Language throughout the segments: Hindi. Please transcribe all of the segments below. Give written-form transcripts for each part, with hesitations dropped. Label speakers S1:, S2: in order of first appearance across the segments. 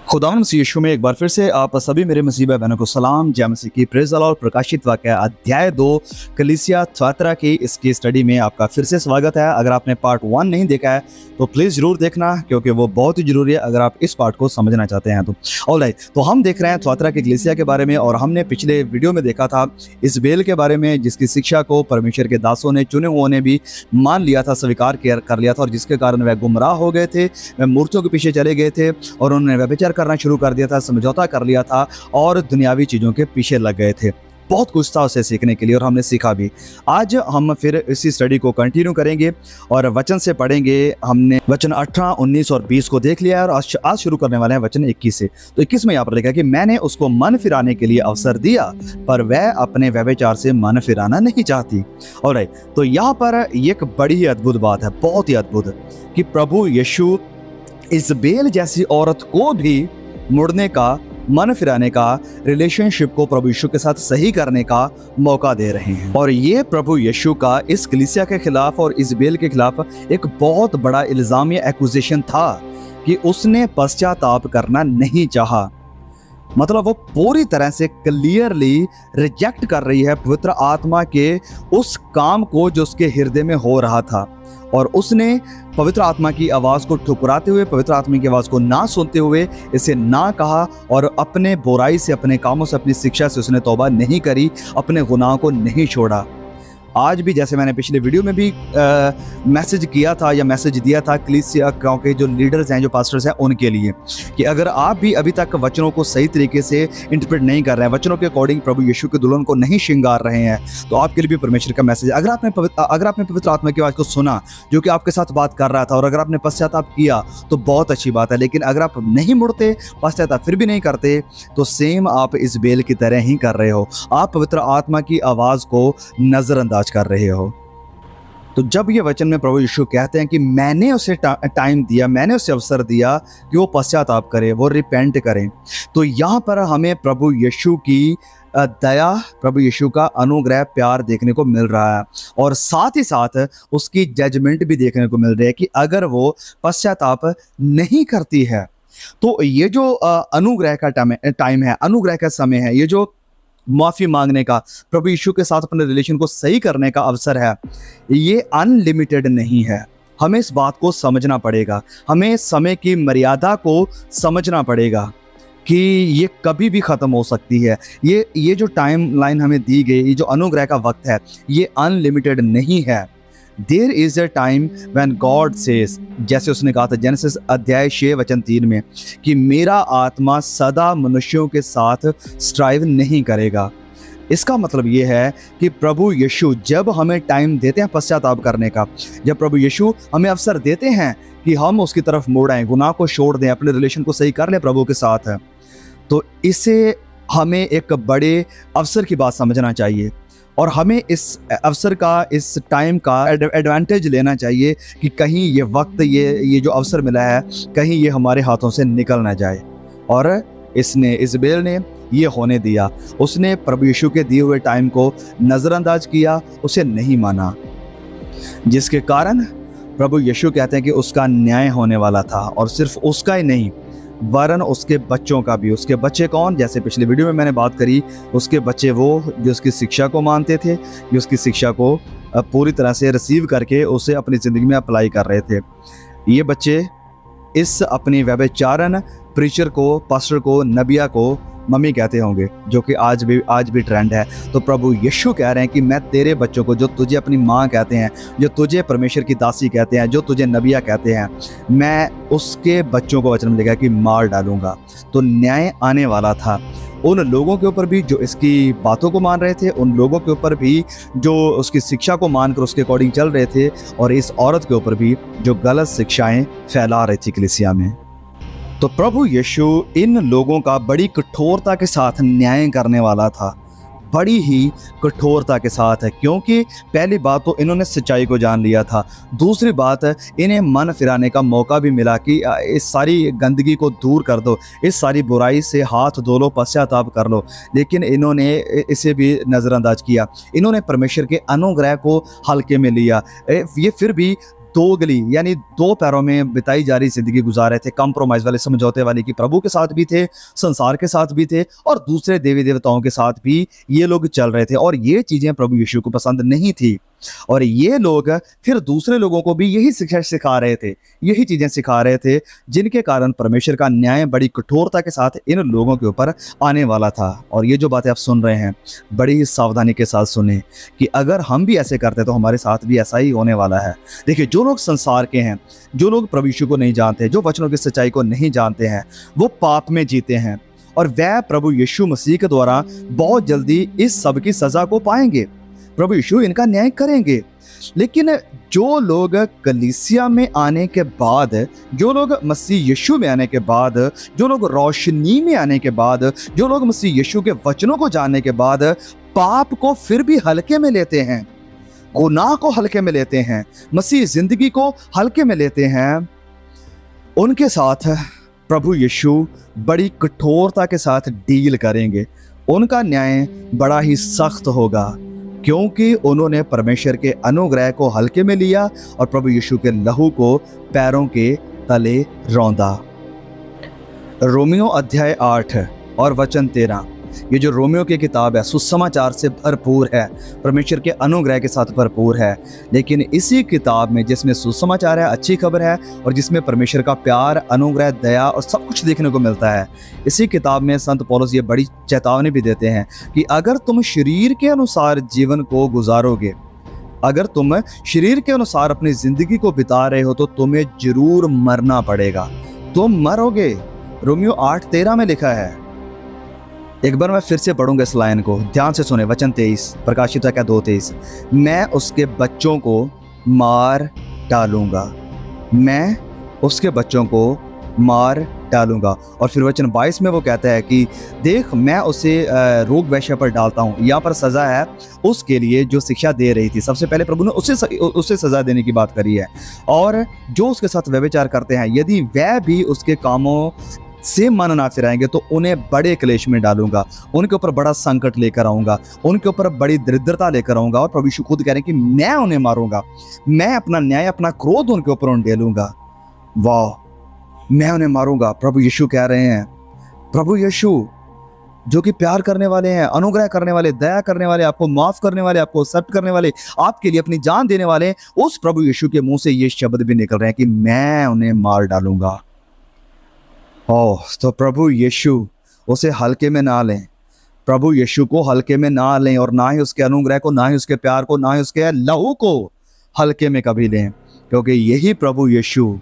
S1: खुदावंद मसीह यीशु में एक बार फिर से आप सभी मेरे मसीह भाई बहनों को सलाम। जय मसीह की प्रेज़ द लॉर्ड। प्रकाशित वाक्य अध्याय 2 कलीसिया थुआतिरा की इसकी स्टडी में आपका फिर से स्वागत है। अगर आपने पार्ट 1 नहीं देखा है तो प्लीज़ जरूर देखना, क्योंकि वो बहुत ही जरूरी है अगर आप इस पार्ट को समझना चाहते हैं तो। ऑलराइट, तो हम देख रहे हैं थुआतिरा की कलीसिया के बारे में, और हमने पिछले वीडियो में देखा था इज़बेल के बारे में, जिसकी शिक्षा को परमेश्वर के दासों ने, चुने हुओं ने भी मान लिया था, स्वीकार कर लिया था, और जिसके कारण वह गुमराह हो गए थे, वह मूर्तियों के पीछे चले गए थे और उन्होंने व्यभिचार करना शुरू कर दिया था, समझौता कर लिया था और दुनियावी चीज़ों के पीछे लग गए थे। बहुत कुछ था उसे सीखने के लिए और हमने सीखा भी। आज हम फिर इसी स्टडी को कंटिन्यू करेंगे और वचन से पढ़ेंगे। हमने वचन 18, 19 और 20 को देख लिया है और आज शुरू करने वाले हैं वचन 21 से। तो 21 में यहाँ पर लिखा कि मैंने उसको मन फिराने के लिए अवसर दिया, पर वह अपने व्यभिचार से मन फिराना नहीं चाहती। ऑलराइट, तो यहाँ पर एक बड़ी ही अद्भुत बात है, बहुत ही अद्भुत, कि प्रभु यीशु इज़बेल जैसी औरत को भी मुड़ने का, मन फिराने का, रिलेशनशिप को प्रभु यीशु के साथ सही करने का मौका दे रहे हैं। और ये प्रभु यीशु का इस कलीसिया के खिलाफ और इज़बेल के खिलाफ एक बहुत बड़ा इल्ज़ाम या एक्यूजेशन था कि उसने पश्चाताप करना नहीं चाहा। मतलब वो पूरी तरह से क्लियरली रिजेक्ट कर रही है पवित्र आत्मा के उस काम को जो उसके हृदय में हो रहा था, और उसने पवित्र आत्मा की आवाज़ को ठुकराते हुए, पवित्र आत्मा की आवाज़ को ना सुनते हुए इसे ना कहा, और अपने बुराई से, अपने कामों से, अपनी शिक्षा से उसने तौबा नहीं करी, अपने गुनाहों को नहीं छोड़ा। आज भी, जैसे मैंने पिछले वीडियो में भी मैसेज किया था या मैसेज दिया था कलीसिया के जो लीडर्स हैं, जो पास्टर्स हैं, उनके लिए, कि अगर आप भी अभी तक वचनों को सही तरीके से इंटरप्रेट नहीं कर रहे हैं, वचनों के अकॉर्डिंग प्रभु यीशु के दुल्हन को नहीं श्रृंगार रहे हैं, तो आपके लिए भी परमेश्वर का मैसेज है। अगर आपने पवित्र आत्मा की आवाज़ को सुना जो कि आपके साथ बात कर रहा था, और अगर आपने पश्चाताप किया तो बहुत अच्छी बात है, लेकिन अगर आप नहीं मुड़ते, पश्चाताप फिर भी नहीं करते, तो सेम आप इज़बेल की तरह ही कर रहे हो। आप पवित्र आत्मा की आवाज़ को नज़रअंदाज कर रहे हो। तो जब ये वचन में प्रभु यीशु कहते हैं कि मैंने उसे टाइम दिया, मैंने उसे अवसर दिया कि वो पश्चाताप करे, वो रिपेंट करें, तो यहाँ पर हमें प्रभु यीशु की दया, प्रभु यीशु का अनुग्रह, प्यार देखने को मिल रहा है, और साथ ही साथ उसकी जजमेंट भी देखने को मिल रही है कि अगर वो पश्चाताप नहीं करती है तो ये जो अनुग्रह का टाइम है, अनुग्रह का समय है, ये जो माफ़ी मांगने का, प्रभु यीशु के साथ अपने रिलेशन को सही करने का अवसर है, ये अनलिमिटेड नहीं है। हमें इस बात को समझना पड़ेगा, हमें समय की मर्यादा को समझना पड़ेगा कि ये कभी भी ख़त्म हो सकती है। ये जो टाइम लाइन हमें दी गई, ये जो अनुग्रह का वक्त है, ये अनलिमिटेड नहीं है। There is a time when God says, जैसे उसने कहा था जेनेसिस अध्याय 6 वचन 3 में, कि मेरा आत्मा सदा मनुष्यों के साथ स्ट्राइव नहीं करेगा। इसका मतलब ये है कि प्रभु यीशु जब हमें टाइम देते हैं पश्चाताप करने का, जब प्रभु यीशु हमें अवसर देते हैं कि हम उसकी तरफ मुड़ आएं, गुनाह को छोड़ दें, अपने रिलेशन को सही कर लें प्रभु के साथ है, तो इसे हमें एक बड़े अवसर की बात समझना चाहिए, और हमें इस अवसर का, इस टाइम का एडवांटेज लेना चाहिए कि कहीं ये वक्त, ये जो अवसर मिला है, कहीं ये हमारे हाथों से निकल ना जाए। और इज़बेल ने ये होने दिया। उसने प्रभु यीशु के दिए हुए टाइम को नज़रअंदाज किया, उसे नहीं माना, जिसके कारण प्रभु यीशु कहते हैं कि उसका न्याय होने वाला था, और सिर्फ उसका ही नहीं वरन उसके बच्चों का भी। उसके बच्चे कौन? जैसे पिछले वीडियो में मैंने बात करी, उसके बच्चे वो जो उसकी शिक्षा को मानते थे, जो उसकी शिक्षा को पूरी तरह से रिसीव करके उसे अपनी ज़िंदगी में अप्लाई कर रहे थे। ये बच्चे इस अपनी व्यभिचारन प्रीचर को, पास्टर को, नबिया को मम्मी कहते होंगे, जो कि आज भी ट्रेंड है। तो प्रभु यीशु कह रहे हैं कि मैं तेरे बच्चों को, जो तुझे अपनी माँ कहते हैं, जो तुझे परमेश्वर की दासी कहते हैं, जो तुझे नबिया कहते हैं, मैं उसके बच्चों को, वचन में लिखा कि मार डालूंगा। तो न्याय आने वाला था उन लोगों के ऊपर भी जो इसकी बातों को मान रहे थे, उन लोगों के ऊपर भी जो उसकी शिक्षा को मानकर उसके अकॉर्डिंग चल रहे थे, और इस औरत के ऊपर भी जो गलत शिक्षाएं फैला रही थी कलीसिया में। तो प्रभु यीशु इन लोगों का बड़ी कठोरता के साथ न्याय करने वाला था, बड़ी ही कठोरता के साथ है, क्योंकि पहली बात तो इन्होंने सच्चाई को जान लिया था, दूसरी बात इन्हें मन फिराने का मौका भी मिला कि इस सारी गंदगी को दूर कर दो, इस सारी बुराई से हाथ धो लो, पश्चाताप कर लो, लेकिन इन्होंने इसे भी नज़रअंदाज किया। इन्होंने परमेश्वर के अनुग्रह को हल्के में लिया। ये फिर भी दोगली यानी दो पैरों में बिताई जा रही जिंदगी गुजार रहे थे, कंप्रोमाइज वाले, समझौते वाले, कि प्रभु के साथ भी थे, संसार के साथ भी थे और दूसरे देवी देवताओं के साथ भी ये लोग चल रहे थे। और ये चीजें प्रभु यीशु को पसंद नहीं थी और ये लोग फिर दूसरे लोगों को भी यही शिक्षा सिखा रहे थे, यही चीजें सिखा रहे थे, जिनके कारण परमेश्वर का न्याय बड़ी कठोरता के साथ इन लोगों के ऊपर आने वाला था। और ये जो बातें आप सुन रहे हैं बड़ी ही सावधानी के साथ सुने कि अगर हम भी ऐसे करते तो हमारे साथ भी ऐसा ही होने वाला है। देखिए, जो लोग संसार के हैं, जो लोग प्रभु यीशु को नहीं जानते, जो वचनों की सच्चाई को नहीं जानते हैं, वो पाप में जीते हैं और वह प्रभु यीशु मसीह के द्वारा बहुत जल्दी इस सब की सजा को पाएंगे। प्रभु यीशु इनका न्याय करेंगे। लेकिन जो लोग कलीसिया में आने के बाद, जो लोग मसीह यीशु में आने के बाद, जो लोग रोशनी में आने के बाद, जो लोग मसीह यीशु के वचनों को जानने के बाद पाप को फिर भी हल्के में लेते हैं, गुनाह को हल्के में लेते हैं, मसीह जिंदगी को हल्के में लेते हैं, उनके साथ प्रभु यीशु बड़ी कठोरता के साथ डील करेंगे। उनका न्याय बड़ा ही सख्त होगा क्योंकि उन्होंने परमेश्वर के अनुग्रह को हल्के में लिया और प्रभु यीशु के लहू को पैरों के तले रौंदा। रोमियो अध्याय 8 और वचन 13, ये जो रोमियो की किताब है सुसमाचार से भरपूर है, परमेश्वर के अनुग्रह के साथ भरपूर है। लेकिन इसी किताब में जिसमें सुसमाचार है, अच्छी खबर है और जिसमें परमेश्वर का प्यार, अनुग्रह, दया और सब कुछ देखने को मिलता है, इसी किताब में संत पौलुस ये बड़ी चेतावनी भी देते हैं कि अगर तुम शरीर के अनुसार जीवन को गुजारोगे, अगर तुम शरीर के अनुसार अपनी जिंदगी को बिता रहे हो तो तुम्हें जरूर मरना पड़ेगा, तुम मरोगे। रोमियो 8:13 में लिखा है। एक बार मैं फिर से पढ़ूंगा इस लाइन को, ध्यान से सुने। वचन 23, प्रकाशित वाक्य 2:23, मैं उसके बच्चों को मार डालूंगा, मैं उसके बच्चों को मार डालूंगा। और फिर वचन 22 में वो कहता है कि देख मैं उसे रोग वैश्य पर डालता हूँ। यहाँ पर सजा है उसके लिए जो शिक्षा दे रही थी। सबसे पहले प्रभु ने उसे सजा देने की बात करी है। और जो उसके साथ व्यभिचार करते हैं, यदि वह भी उसके कामों से मन ना फिराएंगे तो उन्हें बड़े क्लेश में डालूंगा, उनके ऊपर बड़ा संकट लेकर आऊंगा, उनके ऊपर बड़ी दरिद्रता लेकर आऊंगा। और प्रभु यीशु खुद कह रहे हैं कि मैं उन्हें मारूंगा, मैं अपना न्याय, अपना क्रोध उनके ऊपर उंडेलूंगा। वाह, मैं उन्हें मारूंगा। प्रभु यीशु कह रहे हैं, प्रभु यीशु जो कि प्यार करने वाले हैं, अनुग्रह करने वाले, दया करने वाले, आपको माफ करने वाले, आपको एक्सेप्ट करने वाले, आपके लिए अपनी जान देने वाले, उस प्रभु यीशु के मुंह से ये शब्द भी निकल रहे हैं कि मैं उन्हें मार डालूंगा। ओह, तो प्रभु यीशु उसे हल्के में ना लें, प्रभु यीशु को हल्के में ना लें और ना ही उसके अनुग्रह को, ना ही उसके प्यार को, ना ही उसके लहू को हल्के में कभी लें, क्योंकि यही प्रभु यीशु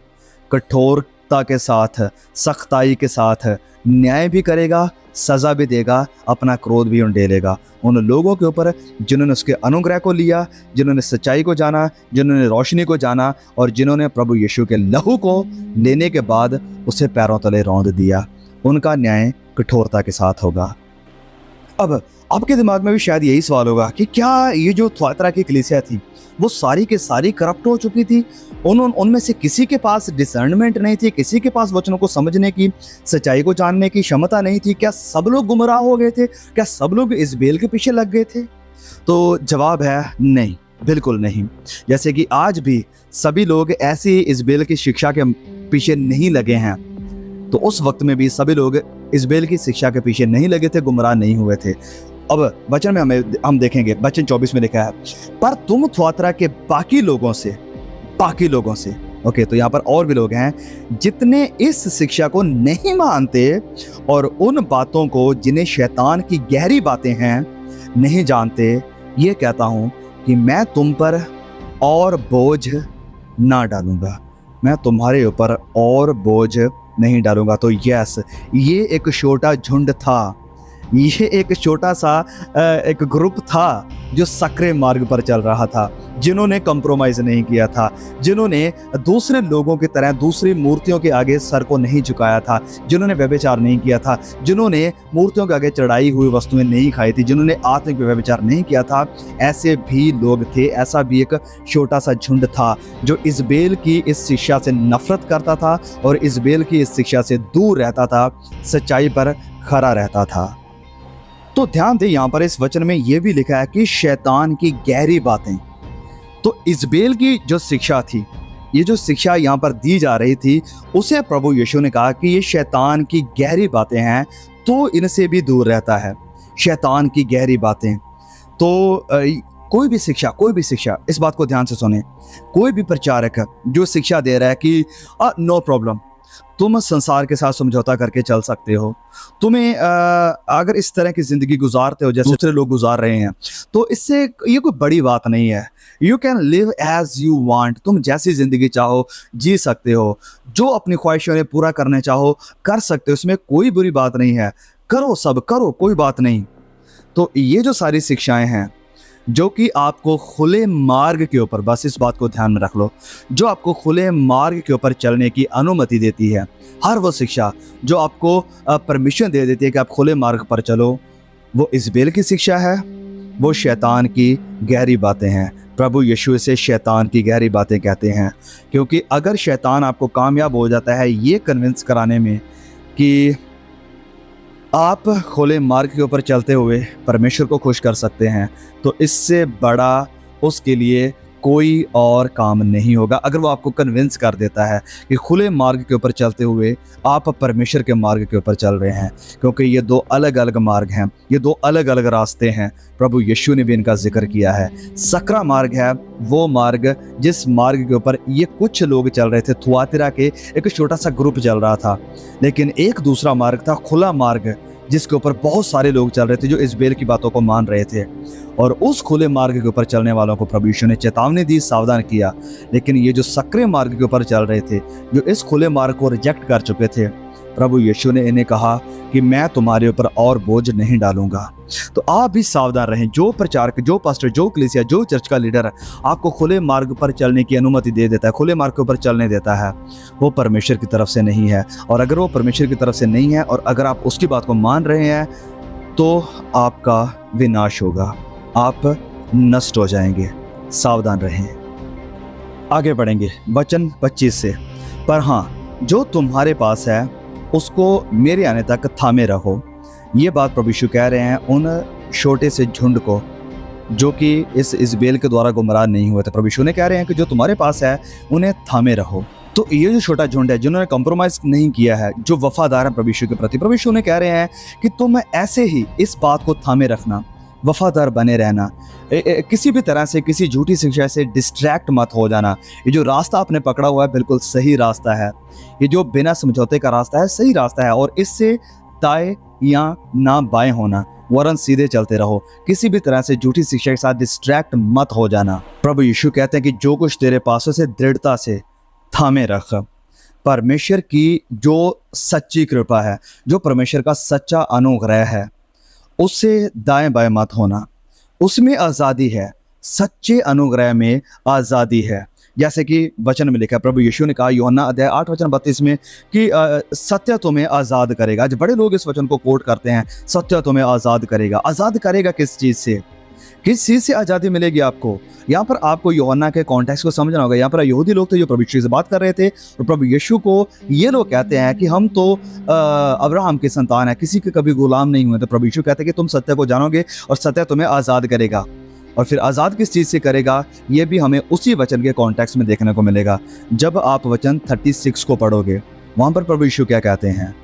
S1: कठोरता के साथ, सख्ताई के साथ न्याय भी करेगा, सजा भी देगा, अपना क्रोध भी उंडेलेगा उन लोगों के ऊपर जिन्होंने उसके अनुग्रह को लिया, जिन्होंने सच्चाई को जाना, जिन्होंने रोशनी को जाना और जिन्होंने प्रभु यीशु के लहू को लेने के बाद उसे पैरों तले रौंद दिया। उनका न्याय कठोरता के साथ होगा। अब आपके दिमाग में भी शायद यही सवाल होगा कि क्या ये जो थुआतिरा की कलीसिया थी वो सारी के सारी करप्ट हो चुकी थी? उनमें से किसी के पास डिसर्नमेंट नहीं थी, किसी के पास वचनों को समझने की, सच्चाई को जानने की क्षमता नहीं थी? क्या सब लोग गुमराह हो गए थे? क्या सब लोग इज़बेल के पीछे लग गए थे? तो जवाब है नहीं, बिल्कुल नहीं। जैसे कि आज भी सभी लोग ऐसी इज़बेल की शिक्षा के पीछे नहीं लगे हैं, तो उस वक्त में भी सभी लोग इज़बेल की शिक्षा के पीछे नहीं लगे थे, गुमराह नहीं हुए थे। अब वचन में हम देखेंगे, वचन 24 में लिखा है, पर तुम थुआतिरा के बाकी लोगों से, ओके, तो यहाँ पर और भी लोग हैं जितने इस शिक्षा को नहीं मानते और उन बातों को जिन्हें शैतान की गहरी बातें हैं नहीं जानते, ये कहता हूँ कि मैं तुम पर और बोझ ना डालूंगा, मैं तुम्हारे ऊपर और बोझ नहीं डालूंगा। तो यस, ये एक छोटा झुंड था, ये एक छोटा सा एक ग्रुप था जो सक्रिय मार्ग पर चल रहा था, जिन्होंने कंप्रोमाइज नहीं किया था, जिन्होंने दूसरे लोगों की तरह दूसरी मूर्तियों के आगे सर को नहीं झुकाया था, जिन्होंने व्यभिचार नहीं किया था, जिन्होंने मूर्तियों के आगे चढ़ाई हुई वस्तुएं नहीं खाई थी, जिन्होंने आत्मिक व्यभिचार नहीं किया था, ऐसे भी लोग थे। ऐसा भी एक छोटा सा झुंड था जो इज़बेल की इस शिक्षा से नफरत करता था और इज़बेल की इस शिक्षा से दूर रहता था, सच्चाई पर खरा रहता था। तो ध्यान दें, यहाँ पर इस वचन में यह भी लिखा है कि शैतान की गहरी बातें। तो इज़बेल की जो शिक्षा थी, ये जो शिक्षा यहाँ पर दी जा रही थी उसे प्रभु यीशु ने कहा कि ये शैतान की गहरी बातें हैं, तो इनसे भी दूर रहता है। शैतान की गहरी बातें, तो कोई भी शिक्षा, इस बात को ध्यान से सुने, कोई भी प्रचारक जो शिक्षा दे रहा है कि नो प्रॉब्लम, तुम संसार के साथ समझौता करके चल सकते हो, तुम्हें अगर इस तरह की ज़िंदगी गुजारते हो जैसे दूसरे लोग गुजार रहे हैं, तो इससे ये कोई बड़ी बात नहीं है। You can live as you want, तुम जैसी ज़िंदगी चाहो जी सकते हो, जो अपनी ख्वाहिशों ने पूरा करने चाहो कर सकते हो, इसमें कोई बुरी बात नहीं है, करो, सब करो, कोई बात नहीं। तो ये जो सारी शिक्षाएं हैं जो कि आपको खुले मार्ग के ऊपर, बस इस बात को ध्यान में रख लो, जो आपको खुले मार्ग के ऊपर चलने की अनुमति देती है, हर वो शिक्षा जो आपको परमिशन दे देती है कि आप खुले मार्ग पर चलो, वो इज़बेल की शिक्षा है, वो शैतान की गहरी बातें हैं। प्रभु यीशु इसे शैतान की गहरी बातें कहते हैं, क्योंकि अगर शैतान आपको कामयाब हो जाता है ये कन्विंस कराने में कि आप खुले मार्ग के ऊपर चलते हुए परमेश्वर को खुश कर सकते हैं, तो इससे बड़ा उसके लिए कोई और काम नहीं होगा। अगर वो आपको कन्विंस कर देता है कि खुले मार्ग के ऊपर चलते हुए आप परमेश्वर के मार्ग के ऊपर चल रहे हैं, क्योंकि ये दो अलग अलग मार्ग हैं, ये दो अलग अलग रास्ते हैं। प्रभु यीशु ने भी इनका जिक्र किया है। सकरा मार्ग है वो मार्ग जिस मार्ग के ऊपर ये कुछ लोग चल रहे थे, थुआतिरा के एक छोटा सा ग्रुप चल रहा था, लेकिन एक दूसरा मार्ग था खुला मार्ग जिसके ऊपर बहुत सारे लोग चल रहे थे जो इज़बेल की बातों को मान रहे थे। और उस खुले मार्ग के ऊपर चलने वालों को प्रभु यीशु ने चेतावनी दी, सावधान किया। लेकिन ये जो सक्रिय मार्ग के ऊपर चल रहे थे, जो इस खुले मार्ग को रिजेक्ट कर चुके थे, प्रभु यीशु ने इन्हें कहा कि मैं तुम्हारे ऊपर और बोझ नहीं डालूंगा। तो आप भी सावधान रहें। जो प्रचारक, जो पास्टर, जो कलीसिया, जो चर्च का लीडर आपको खुले मार्ग पर चलने की अनुमति दे देता है, खुले मार्ग के ऊपर चलने देता है, वो परमेश्वर की तरफ से नहीं है। और अगर वो परमेश्वर की तरफ से नहीं है और अगर आप उसकी बात को मान रहे हैं, तो आपका विनाश होगा, आप नष्ट हो जाएंगे। सावधान रहें। आगे बढ़ेंगे वचन 25 से। पर हाँ, जो तुम्हारे पास है उसको मेरे आने तक थामे रहो। ये बात प्रभु यीशु कह रहे हैं उन छोटे से झुंड को जो कि इस इज़बेल के द्वारा गुमराह नहीं हुए थे। प्रभु यीशु ने कह रहे हैं कि जो तुम्हारे पास है उन्हें थामे रहो। तो ये जो छोटा झुंड है जिन्होंने कंप्रोमाइज़ नहीं किया है, जो वफादार है प्रभु यीशु के प्रति, प्रभु यीशु ने कह रहे हैं कि तुम ऐसे ही इस बात को थामे रखना, वफादार बने रहना, किसी भी तरह से किसी झूठी शिक्षा से डिस्ट्रैक्ट मत हो जाना। ये जो रास्ता आपने पकड़ा हुआ है बिल्कुल सही रास्ता है, ये जो बिना समझौते का रास्ता है सही रास्ता है, और इससे दाएं या ना बाएं होना, वरन सीधे चलते रहो। किसी भी तरह से झूठी शिक्षा के साथ डिस्ट्रैक्ट मत हो जाना। प्रभु यीशु कहते हैं कि जो कुछ तेरे पास है उसे दृढ़ता से थामे रख। परमेश्वर की जो सच्ची कृपा है, जो परमेश्वर का सच्चा अनुग्रह है, उससे दाएं बाएं मत होना। उसमें आज़ादी है, सच्चे अनुग्रह में आज़ादी है। जैसे कि वचन में लिखा है, प्रभु यीशु ने कहा यूहन्ना अध्याय 8 वचन 32 में कि सत्य तुम्हें आज़ाद करेगा। आज बड़े लोग इस वचन को कोट करते हैं, सत्य तुम्हें आज़ाद करेगा। आज़ाद करेगा किस चीज़ से? किस चीज़ से आज़ादी मिलेगी आपको? यहाँ पर आपको यूहन्ना के कॉन्टेक्स्ट को समझना होगा। यहाँ पर यहूदी लोग थे जो प्रभु यीशु से बात कर रहे थे, और प्रभु यीशु को ये लोग कहते हैं कि हम तो अब्राहम की संतान है, किसी के कभी गुलाम नहीं हुए। तो प्रभु यीशु कहते हैं कि तुम सत्य को जानोगे और सत्य तुम्हें आज़ाद करेगा। और फिर आज़ाद किस चीज़ से करेगा, ये भी हमें उसी वचन के कॉन्टेक्स्ट में देखने को मिलेगा। जब आप वचन 36 को पढ़ोगे, वहाँ पर प्रभु यीशु क्या कहते हैं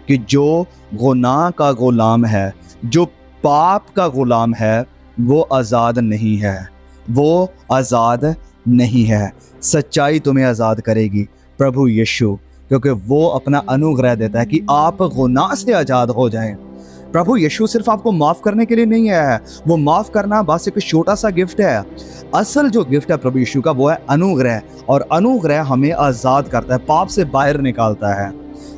S1: कि जो गुनाह का गुलाम है, जो पाप का गुलाम है, वो आज़ाद नहीं है, वो आज़ाद नहीं है। सच्चाई तुम्हें आज़ाद करेगी, प्रभु यीशु, क्योंकि वो अपना अनुग्रह देता है कि आप गुनाह से आज़ाद हो जाएं। प्रभु यीशु सिर्फ आपको माफ़ करने के लिए नहीं आया है, वो माफ़ करना बस एक छोटा सा गिफ्ट है। असल जो गिफ्ट है प्रभु यीशु का वो है अनुग्रह, और अनुग्रह हमें आज़ाद करता है, पाप से बाहर निकालता है।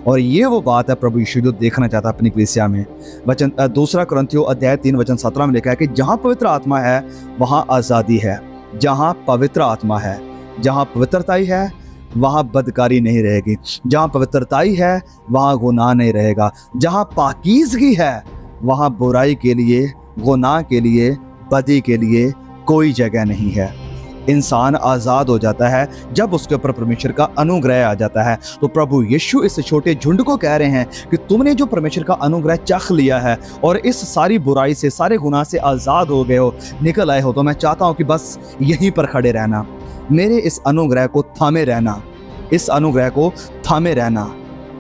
S1: और ये वो बात है प्रभु यीशु जो देखना चाहता है अपनी कलीसिया में। वचन 2 कुरिन्थियों अध्याय 3 वचन 17 में लिखा है कि जहाँ पवित्र आत्मा है वहाँ आज़ादी है। जहाँ पवित्र आत्मा है, जहाँ पवित्रताई है, वहाँ बदकारी नहीं रहेगी। जहाँ पवित्रताई है वहाँ गुनाह नहीं रहेगा। जहाँ पाकीज़गी है वहाँ बुराई के लिए, गुनाह के लिए, बदी के लिए कोई जगह नहीं है। इंसान आज़ाद हो जाता है जब उसके ऊपर परमेश्वर का अनुग्रह आ जाता है। तो प्रभु यीशु इस छोटे झुंड को कह रहे हैं कि तुमने जो परमेश्वर का अनुग्रह चख लिया है और इस सारी बुराई से, सारे गुनाह से आज़ाद हो गए हो, निकल आए हो, तो मैं चाहता हूँ कि बस यहीं पर खड़े रहना। मेरे इस अनुग्रह को थामे रहना, इस अनुग्रह को थामे रहना,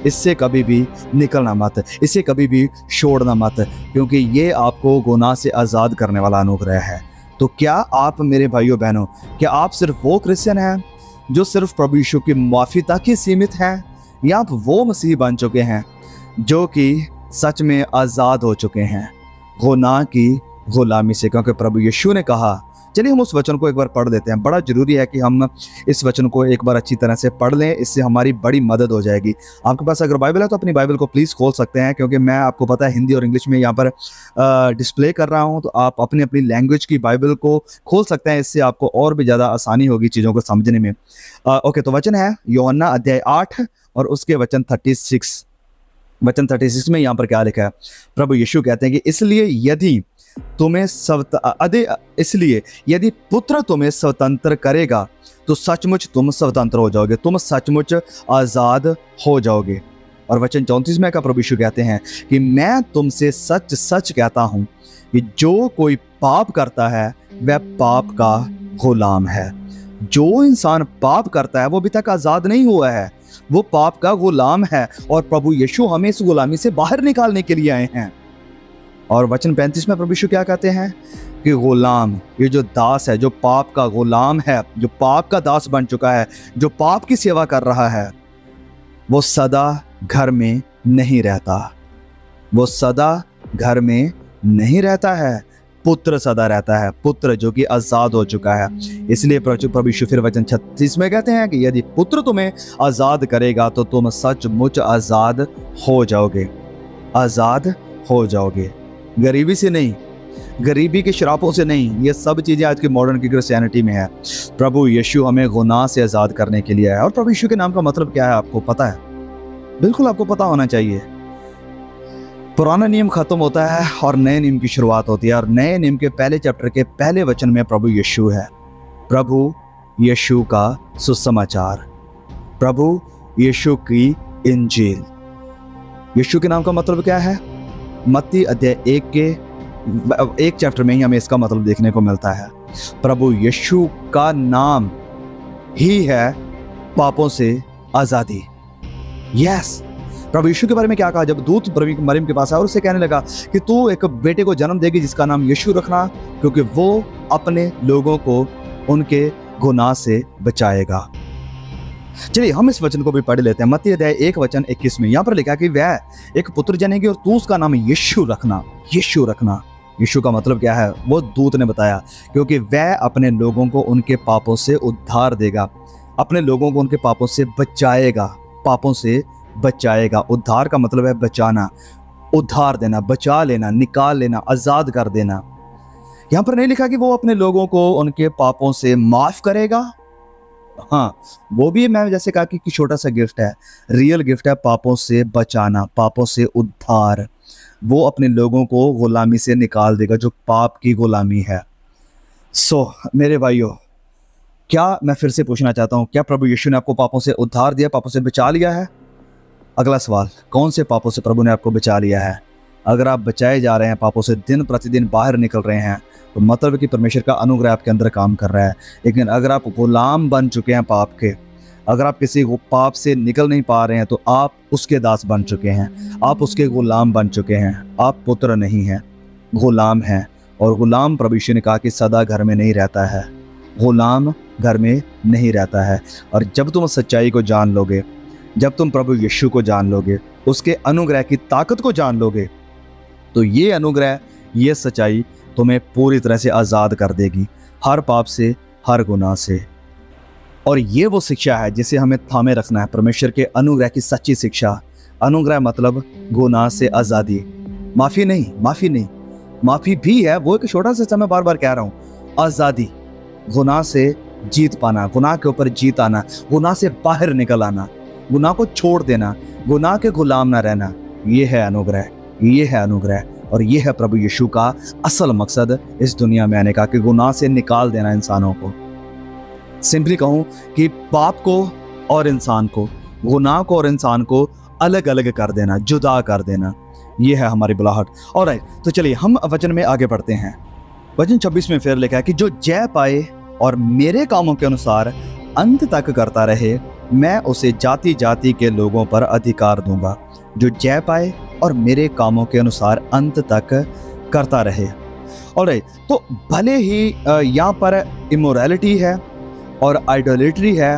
S1: इससे कभी भी निकलना मत, इसे कभी भी छोड़ना मत, क्योंकि ये आपको गुनाह से आज़ाद करने वाला अनुग्रह है। तो क्या आप मेरे भाइयों बहनों, क्या आप सिर्फ वो क्रिश्चियन हैं जो सिर्फ प्रभु यीशु की माफ़ी तक ही सीमित हैं, या आप वो मसीह बन चुके हैं जो कि सच में आज़ाद हो चुके हैं गुनाह की गुलामी से? क्योंकि प्रभु यीशु ने कहा, चलिए हम उस वचन को एक बार पढ़ देते हैं। बड़ा ज़रूरी है कि हम इस वचन को एक बार अच्छी तरह से पढ़ लें, इससे हमारी बड़ी मदद हो जाएगी। आपके पास अगर बाइबल है तो अपनी बाइबल को प्लीज़ खोल सकते हैं, क्योंकि मैं आपको पता है हिंदी और इंग्लिश में यहाँ पर डिस्प्ले कर रहा हूँ, तो आप अपनी अपनी लैंग्वेज की बाइबल को खोल सकते हैं। इससे आपको और भी ज़्यादा आसानी होगी चीज़ों को समझने में। ओके, तो वचन है यूहन्ना अध्याय 8 और उसके वचन 36। वचन 36 में यहाँ पर क्या लिखा है? प्रभु यीशु कहते हैं कि इसलिए यदि पुत्र तुम्हें स्वतंत्र करेगा तो सचमुच तुम स्वतंत्र हो जाओगे, तुम सचमुच आज़ाद हो जाओगे। और वचन 34 में का प्रभु यीशु कहते हैं कि मैं तुमसे सच सच कहता हूं कि जो कोई पाप करता है वह पाप का गुलाम है। जो इंसान पाप करता है वो अभी तक आज़ाद नहीं हुआ है, वो पाप का गुलाम है, और प्रभु यीशु हमें इस गुलामी से बाहर निकालने के लिए आए हैं। और वचन 35 में प्रभु यीशु क्या कहते हैं कि गुलाम, ये जो दास है, जो पाप का गुलाम है, जो पाप का दास बन चुका है, जो पाप की सेवा कर रहा है, वो सदा घर में नहीं रहता, वो सदा घर में नहीं रहता है, पुत्र सदा रहता है, पुत्र जो कि आज़ाद हो चुका है। इसलिए प्रभु यीशु फिर वचन 36 में कहते हैं कि यदि पुत्र तुम्हें आज़ाद करेगा तो तुम सचमुच आज़ाद हो जाओगे, आज़ाद हो जाओगे। गरीबी से नहीं, गरीबी के श्रापों से नहीं, ये सब चीज़ें आज की मॉडर्न की क्रिश्चियनिटी में है। प्रभु यीशु हमें गुनाह से आज़ाद करने के लिए आया। और प्रभु यीशु के नाम का मतलब क्या है आपको पता है? बिल्कुल आपको पता होना चाहिए। पुराना नियम खत्म होता है और नए नियम की शुरुआत होती है, और नए नियम के पहले चैप्टर के पहले वचन में प्रभु यीशु है। प्रभु यीशु का सुसमाचार, प्रभु यीशु की इंजील। यीशु के नाम का मतलब क्या है? मत्ती अध्याय 1 चैप्टर में ही हमें इसका मतलब देखने को मिलता है। प्रभु यीशु का नाम ही है पापों से आज़ादी। यस, प्रभु यीशु के बारे में क्या कहा? जब दूत मरियम के पास आया और उससे कहने लगा कि तू एक बेटे को जन्म देगी जिसका नाम यीशु रखना, क्योंकि वो अपने लोगों को उनके गुनाह से बचाएगा। चलिए हम इस वचन को भी पढ़ लेते हैं। मत्ती अध्याय 1 वचन 21 में यहाँ पर लिखा कि वह एक पुत्र जनेगी और तू उसका नाम यीशु रखना। यीशु रखना, यीशु का मतलब क्या है? वो दूत ने बताया, क्योंकि वह अपने लोगों को उनके पापों से उद्धार देगा, अपने लोगों को उनके पापों से बचाएगा, पापों से बचाएगा। उद्धार का मतलब है बचाना, उद्धार देना, बचा लेना, निकाल लेना, आज़ाद कर देना। यहाँ पर नहीं लिखा कि वो अपने लोगों को उनके पापों से माफ़ करेगा। हाँ, वो भी मैं जैसे कहा कि छोटा सा गिफ्ट है, रियल गिफ्ट है पापों से बचाना, पापों से उद्धार। वो अपने लोगों को गुलामी से निकाल देगा, जो पाप की गुलामी है। मेरे भाइयों, क्या मैं फिर से पूछना चाहता हूँ, क्या प्रभु यीशु ने आपको पापों से उद्धार दिया, पापों से बचा लिया है? अगला सवाल, कौन से पापों से प्रभु ने आपको बचा लिया है? अगर आप बचाए जा रहे हैं, पापों से दिन प्रतिदिन बाहर निकल रहे हैं, तो मतलब कि परमेश्वर का अनुग्रह आपके अंदर काम कर रहा है। लेकिन अगर आप गुलाम बन चुके हैं पाप के, अगर आप किसी पाप से निकल नहीं पा रहे हैं, तो आप उसके दास बन चुके हैं, आप उसके गुलाम बन चुके हैं। आप पुत्र नहीं हैं, गुलाम हैं। और गुलाम प्रभु यीशु ने कहा कि सदा घर में नहीं रहता है, गुलाम घर में नहीं रहता है। और जब तुम सच्चाई को जान लोगे, जब तुम प्रभु यीशु को जान लोगे, उसके अनुग्रह की ताकत को जान लोगे, तो ये अनुग्रह, ये सच्चाई तुम्हें पूरी तरह से आज़ाद कर देगी हर पाप से, हर गुनाह से। और ये वो शिक्षा है जिसे हमें थामे रखना है, परमेश्वर के अनुग्रह की सच्ची शिक्षा। अनुग्रह मतलब गुनाह से आज़ादी, माफ़ी नहीं, माफ़ी नहीं, माफ़ी भी है, वो एक छोटा सा, मैं बार बार कह रहा हूँ, आज़ादी, गुनाह से जीत पाना, गुनाह के ऊपर जीत आना, गुनाह से बाहर निकल आना, गुनाह को छोड़ देना, गुनाह के गुलाम ना रहना। ये है अनुग्रह, ये है अनुग्रह। और ये है प्रभु यीशु का असल मकसद इस दुनिया में आने का, कि गुनाह से निकाल देना इंसानों को। सिंपली कहूँ कि पाप को और इंसान को, गुनाह को और इंसान को अलग अलग कर देना, जुदा कर देना, ये है हमारी बुलाहट। ऑलराइट, तो चलिए हम वचन में आगे बढ़ते हैं। वचन 26 में फिर लिखा है कि जो जय पाए और मेरे कामों के अनुसार अंत तक करता रहे, मैं उसे जाति जाति के लोगों पर अधिकार दूंगा। जो जय पाए और मेरे कामों के अनुसार अंत तक करता रहे। ऑलराइट, तो भले ही यहाँ पर इमोरलिटी है और आइडोलेट्री है,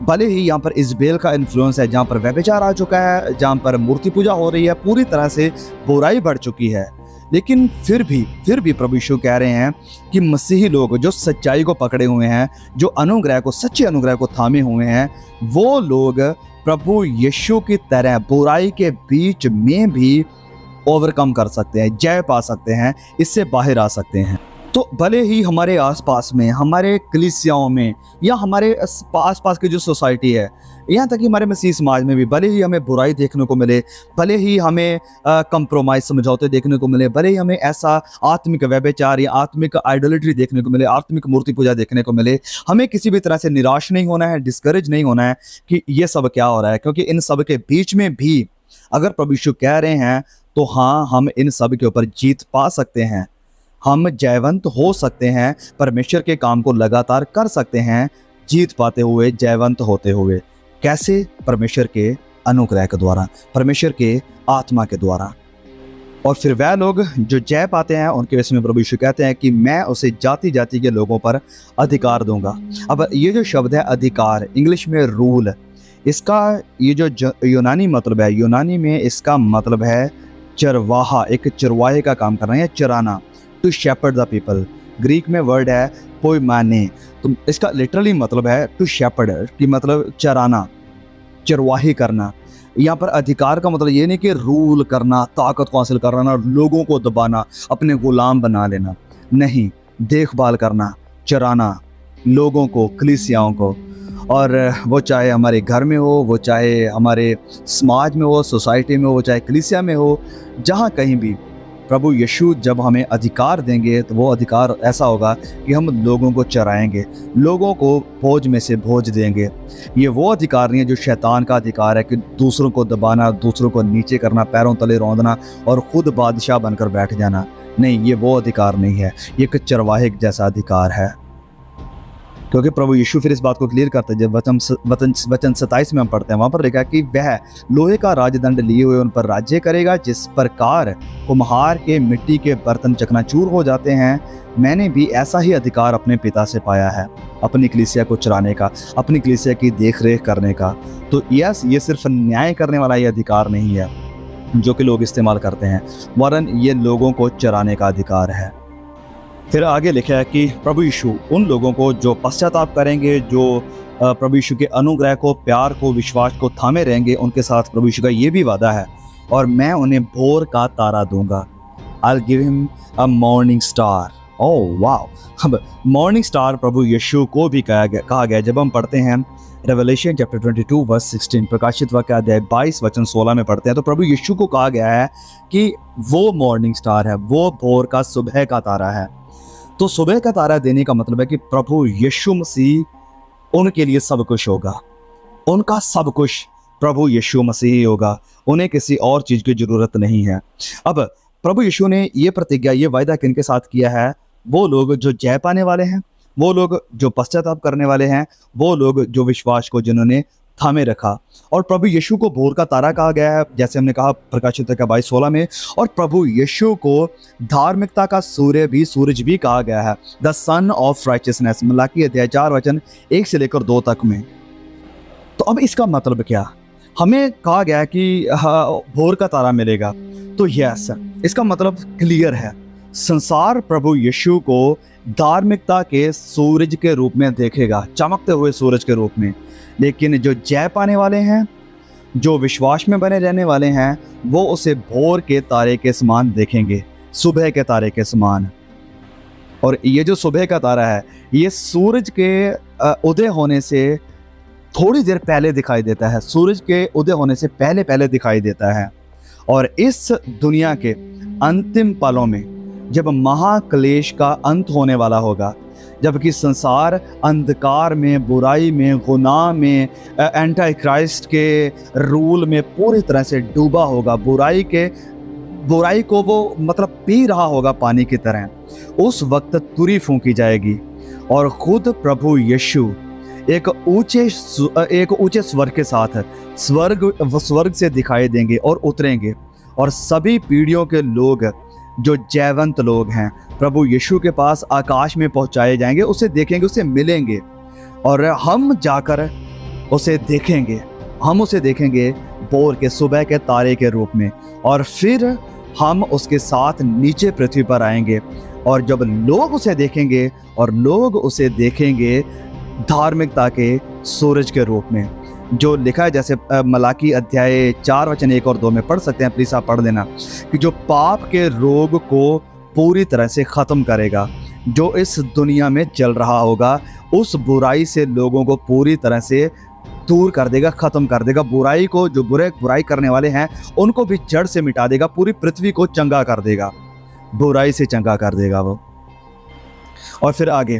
S1: भले ही यहाँ पर इज़बेल का इन्फ्लुएंस है, जहाँ पर व्यभिचार आ चुका है, जहाँ पर मूर्ति पूजा हो रही है, पूरी तरह से बुराई बढ़ चुकी है, लेकिन फिर भी प्रभु यीशु कह रहे हैं कि मसीही लोग जो सच्चाई को पकड़े हुए हैं, जो अनुग्रह को, सच्चे अनुग्रह को थामे हुए हैं, वो लोग प्रभु यीशु की तरह बुराई के बीच में भी ओवरकम कर सकते हैं, जय पा सकते हैं, इससे बाहर आ सकते हैं। तो भले ही हमारे आसपास में, हमारे कलीसियाओं में, या हमारे आसपास की जो सोसाइटी है, यहाँ तक कि हमारे मसीह समाज में भी भले ही हमें बुराई देखने को मिले, भले ही हमें कंप्रोमाइज़ समझौते देखने को मिले, भले ही हमें ऐसा आत्मिक व्यभिचार या आत्मिक आइडोलेट्री देखने को मिले, आत्मिक मूर्ति पूजा देखने को मिले, हमें किसी भी तरह से निराश नहीं होना है, डिस्करेज नहीं होना है कि ये सब क्या हो रहा है, क्योंकि इन सब के बीच में भी अगर प्रभु यीशु कह रहे हैं तो हाँ, हम इन सब के ऊपर जीत पा सकते हैं, हम जयवंत हो सकते हैं, परमेश्वर के काम को लगातार कर सकते हैं, जीत पाते हुए, जयवंत होते हुए। कैसे? परमेश्वर के अनुग्रह के द्वारा, परमेश्वर के आत्मा के द्वारा। और फिर वह लोग जो जय पाते हैं, उनके विषय में प्रभु यीशु कहते हैं कि मैं उसे जाति जाति के लोगों पर अधिकार दूंगा। अब ये जो शब्द है अधिकार, इंग्लिश में रूल, इसका ये जो यूनानी मतलब है, यूनानी में इसका मतलब है चरवाहा, एक चरवाहे का काम करना है, चराना, to shepherd the people. Greek में वर्ड है पोइमाने, तो इसका लिटरली मतलब है टू शेपर्ड, की मतलब चराना, चरवाही करना। यहाँ पर अधिकार का मतलब ये नहीं कि रूल करना, ताकत को हासिल करना, लोगों को दबाना, अपने गुलाम बना लेना, नहीं, देखभाल करना, चराना लोगों को, कलीसियाओं को। और वो चाहे हमारे घर में हो, वो चाहे हमारे समाज में हो, सोसाइटी में हो, चाहे कलीसिया में हो, जहाँ कहीं भी प्रभु यीशु जब हमें अधिकार देंगे तो वो अधिकार ऐसा होगा कि हम लोगों को चराएंगे, लोगों को बोझ में से बोझ देंगे। ये वो अधिकार नहीं है जो शैतान का अधिकार है कि दूसरों को दबाना, दूसरों को नीचे करना, पैरों तले रौंदना और खुद बादशाह बनकर बैठ जाना। नहीं, ये वो अधिकार नहीं है, ये एक चरवाहे जैसा अधिकार है। क्योंकि प्रभु यीशु फिर इस बात को क्लियर करते हैं, जब वचन 27 में हम पढ़ते हैं, वहाँ पर लिखा कि वह लोहे का राजदंड लिए हुए उन पर राज्य करेगा, जिस प्रकार कुम्हार के मिट्टी के बर्तन चकनाचूर हो जाते हैं, मैंने भी ऐसा ही अधिकार अपने पिता से पाया है, अपनी कलीसिया को चलाने का, अपनी कलीसिया की देख रेख करने का। तो यस, ये सिर्फ न्याय करने वाला ये अधिकार नहीं है जो कि लोग इस्तेमाल करते हैं, वरन ये लोगों को चराने का अधिकार है। फिर आगे लिखा है कि प्रभु यीशु उन लोगों को जो पश्चाताप करेंगे, जो प्रभु यीशु के अनुग्रह को, प्यार को, विश्वास को थामे रहेंगे, उनके साथ प्रभु यीशु का ये भी वादा है, और मैं उन्हें भोर का तारा दूंगा। I will give him a morning star. Oh wow! अब मॉर्निंग स्टार प्रभु यीशु को भी कहा गया। जब हम पढ़ते हैं रेवलेशन चैप्टर 22 वर्स 16, प्रकाशित वाक्य अध्याय 22 वचन 16 में पढ़ते हैं, तो प्रभु यीशु को कहा गया है कि वो मॉर्निंग स्टार है, वो भोर का, सुबह का तारा है। तो सुबह का तारा देने का मतलब है कि प्रभु यीशु मसीह उनके लिए सब कुछ होगा, उनका सब कुछ प्रभु यीशु मसीह ही होगा, उन्हें किसी और चीज़ की ज़रूरत नहीं है। अब प्रभु यीशु ने ये प्रतिज्ञा, ये वायदा किनके साथ किया है? वो लोग जो जय पाने वाले हैं, वो लोग जो पश्चाताप करने वाले हैं, वो लोग जो विश्वास को जिन्होंने थामे रखा। और प्रभु यीशु को भोर का तारा कहा गया है, जैसे हमने कहा प्रकाशित वाक्य 22:16 में। और प्रभु यीशु को धार्मिकता का सूरज भी कहा गया है, the son of righteousness, Malachi अध्याय 4 वचन 1 से लेकर 2 तक में। तो अब इसका मतलब क्या? हमें कहा गया कि भोर का तारा मिलेगा, तो यस, इसका मतलब क्लियर है, संसार प्रभु यीशु को धार्मिकता के सूरज के रूप में देखेगा, चमकते हुए सूरज के रूप में। लेकिन जो जय पाने वाले हैं, जो विश्वास में बने रहने वाले हैं, वो उसे भोर के तारे के समान देखेंगे, सुबह के तारे के समान। और ये जो सुबह का तारा है, ये सूरज के उदय होने से थोड़ी देर पहले दिखाई देता है, सूरज के उदय होने से पहले पहले दिखाई देता है। और इस दुनिया के अंतिम पलों में, जब महाक्लेश का अंत होने वाला होगा, जबकि संसार अंधकार में, बुराई में, गुनाह में, एंटी क्राइस्ट के रूल में पूरी तरह से डूबा होगा, बुराई को वो मतलब पी रहा होगा पानी की तरह, उस वक्त तुरी फूंकी जाएगी और खुद प्रभु यीशु एक ऊंचे स्वर के साथ स्वर्ग से दिखाई देंगे और उतरेंगे, और सभी पीढ़ियों के लोग जो जयवंत लोग हैं प्रभु यीशु के पास आकाश में पहुंचाए जाएंगे, उसे देखेंगे, उसे मिलेंगे, और हम जाकर उसे देखेंगे, हम उसे देखेंगे भोर के सुबह के तारे के रूप में, और फिर हम उसके साथ नीचे पृथ्वी पर आएंगे। और जब लोग उसे देखेंगे, और लोग उसे देखेंगे धार्मिकता के सूरज के रूप में, जो लिखा है, जैसे मलाकी अध्याय 4 वचन 1 और 2 में पढ़ सकते हैं, प्लीज़ आप पढ़ देना, कि जो पाप के रोग को पूरी तरह से ख़त्म करेगा, जो इस दुनिया में चल रहा होगा, उस बुराई से लोगों को पूरी तरह से दूर कर देगा, ख़त्म कर देगा। बुराई को, जो बुराई करने वाले हैं उनको भी जड़ से मिटा देगा, पूरी पृथ्वी को चंगा कर देगा, बुराई से चंगा कर देगा वो। और फिर आगे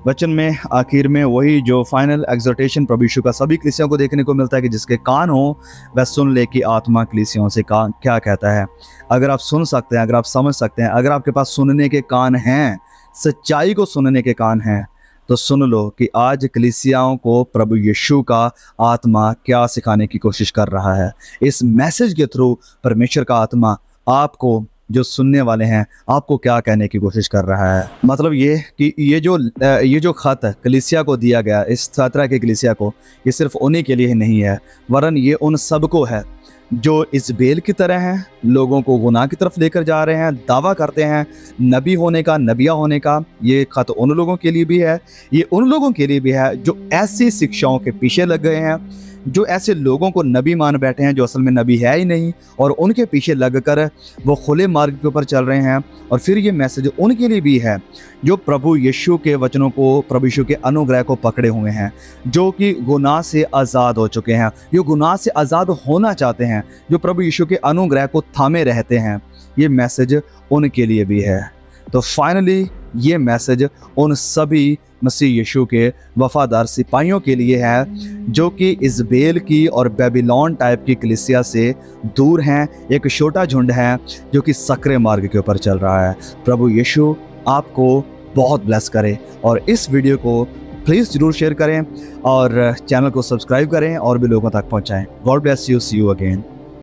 S1: वचन में आखिर में वही जो फाइनल एग्जोर्टेशन प्रभु यीशु का सभी कलीसियों को देखने को मिलता है कि जिसके कान हो वह सुन ले कि आत्मा कलीसियों से क्या कहता है। अगर आप सुन सकते हैं, अगर आप समझ सकते हैं, अगर आपके पास सुनने के कान हैं, सच्चाई को सुनने के कान हैं, तो सुन लो कि आज कलीसियाओं को प्रभु यीशु का आत्मा क्या सिखाने की कोशिश कर रहा है। इस मैसेज के थ्रू परमेश्वर का आत्मा आपको, जो सुनने वाले हैं, आपको क्या कहने की कोशिश कर रहा है। मतलब ये कि ये जो खत कलीसिया को दिया गया, इस थुआतीरा के कलीसिया को, ये सिर्फ उन्हीं के लिए ही नहीं है, वरन ये उन सबको है जो इस बेल की तरह हैं, लोगों को गुनाह की तरफ लेकर जा रहे हैं, दावा करते हैं नबी होने का, नबिया होने का। ये खत उन लोगों के लिए भी है, ये उन लोगों के लिए भी है जो ऐसी शिक्षाओं के पीछे लग गए हैं, जो ऐसे लोगों को नबी मान बैठे हैं जो असल में नबी है ही नहीं, और उनके पीछे लगकर वो खुले मार्ग के ऊपर चल रहे हैं। और फिर ये मैसेज उनके लिए भी है जो प्रभु यीशु के वचनों को, प्रभु यीशु के अनुग्रह को पकड़े हुए हैं, जो कि गुनाह से आज़ाद हो चुके हैं, जो गुनाह से आज़ाद होना चाहते हैं, जो प्रभु यीशु के अनुग्रह को थामे रहते हैं। ये मैसेज उनके लिए भी है। तो फाइनली ये मैसेज उन सभी मसीह यीशु के वफादार सिपाहियों के लिए है जो कि इज़बेल की और बेबीलोन टाइप की कलीसिया से दूर हैं। एक छोटा झुंड है जो कि सकरे मार्ग के ऊपर चल रहा है। प्रभु यीशु आपको बहुत ब्लेस करे, और इस वीडियो को प्लीज़ ज़रूर शेयर करें और चैनल को सब्सक्राइब करें और भी लोगों तक पहुंचाएं। God bless you, see you again.